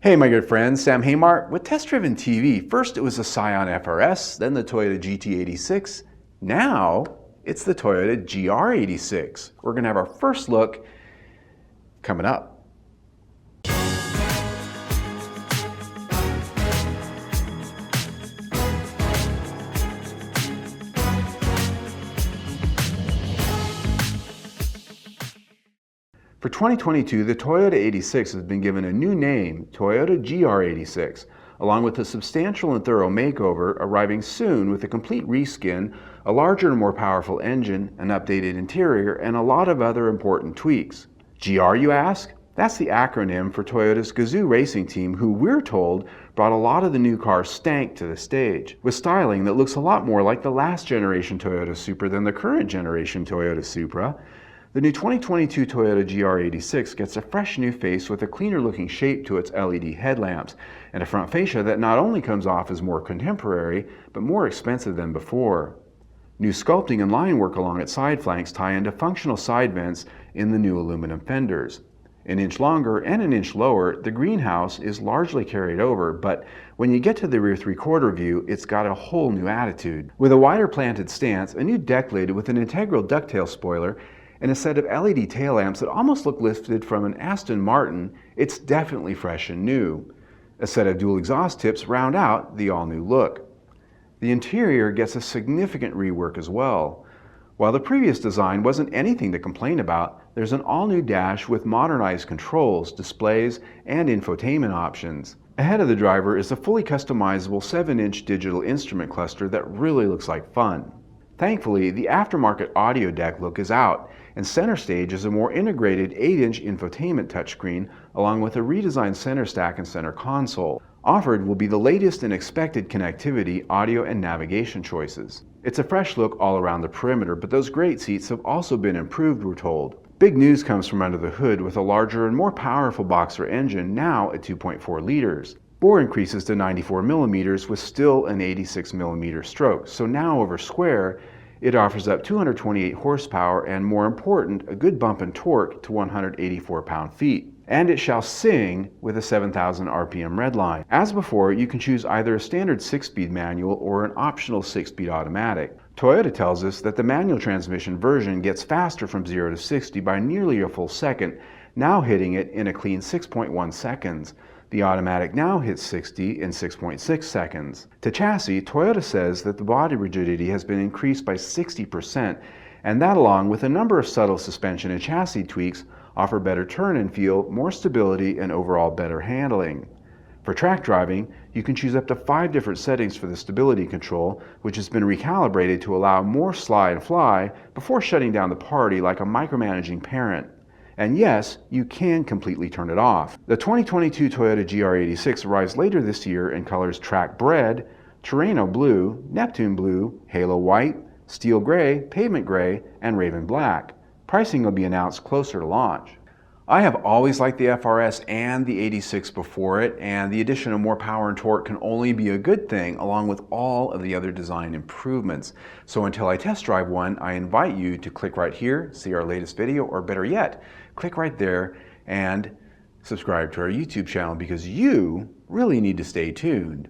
Hey my good friends, Sam Haymart with Test Driven TV. First it was the Scion FRS, then the Toyota GT86. Now it's the Toyota GR86. We're going to have our first look coming up. For 2022, the Toyota 86 has been given a new name, Toyota GR86, along with a substantial and thorough makeover, arriving soon with a complete reskin, a larger and more powerful engine, an updated interior, and a lot of other important tweaks. GR, you ask? That's the acronym for Toyota's Gazoo racing team, who we're told brought a lot of the new car stank to the stage, with styling that looks a lot more like the last generation Toyota Supra than the current generation Toyota Supra. The new 2022 Toyota GR86 gets a fresh new face with a cleaner looking shape to its LED headlamps and a front fascia that not only comes off as more contemporary, but more expensive than before. New sculpting and line work along its side flanks tie into functional side vents in the new aluminum fenders. An inch longer and an inch lower, the greenhouse is largely carried over, but when you get to the rear three-quarter view, it's got a whole new attitude. With a wider planted stance, a new deck lid with an integral ducktail spoiler, and a set of LED tail lamps that almost look lifted from an Aston Martin, it's definitely fresh and new. A set of dual exhaust tips round out the all-new look. The interior gets a significant rework as well. While the previous design wasn't anything to complain about, there's an all-new dash with modernized controls, displays, and infotainment options. Ahead of the driver is a fully customizable 7-inch digital instrument cluster that really looks like fun. Thankfully, the aftermarket audio deck look is out, and center stage is a more integrated 8-inch infotainment touchscreen along with a redesigned center stack and center console. Offered will be the latest and expected connectivity, audio, and navigation choices. It's a fresh look all around the perimeter, but those great seats have also been improved, we're told. Big news comes from under the hood with a larger and more powerful boxer engine, now at 2.4 liters. Bore increases to 94 millimeters with still an 86 millimeter stroke, so now over square, it offers up 228 horsepower and, more important, a good bump in torque to 184 pound-feet. And it shall sing with a 7,000 RPM redline. As before, you can choose either a standard 6-speed manual or an optional 6-speed automatic. Toyota tells us that the manual transmission version gets faster from 0 to 60 by nearly a full second, now hitting it in a clean 6.1 seconds. The automatic now hits 60 in 6.6 seconds. To chassis, Toyota says that the body rigidity has been increased by 60%, and that, along with a number of subtle suspension and chassis tweaks, offer better turn and feel, more stability, and overall better handling. For track driving, you can choose up to 5 different settings for the stability control, which has been recalibrated to allow more slide and fly before shutting down the party like a micromanaging parent. And yes, you can completely turn it off. The 2022 Toyota GR86 arrives later this year in colors Track Bread, Terreno Blue, Neptune Blue, Halo White, Steel Gray, Pavement Gray, and Raven Black. Pricing will be announced closer to launch. I have always liked the FRS and the 86 before it, and the addition of more power and torque can only be a good thing, along with all of the other design improvements. So until I test drive one, I invite you to click right here, see our latest video, or better yet, click right there and subscribe to our YouTube channel because you really need to stay tuned.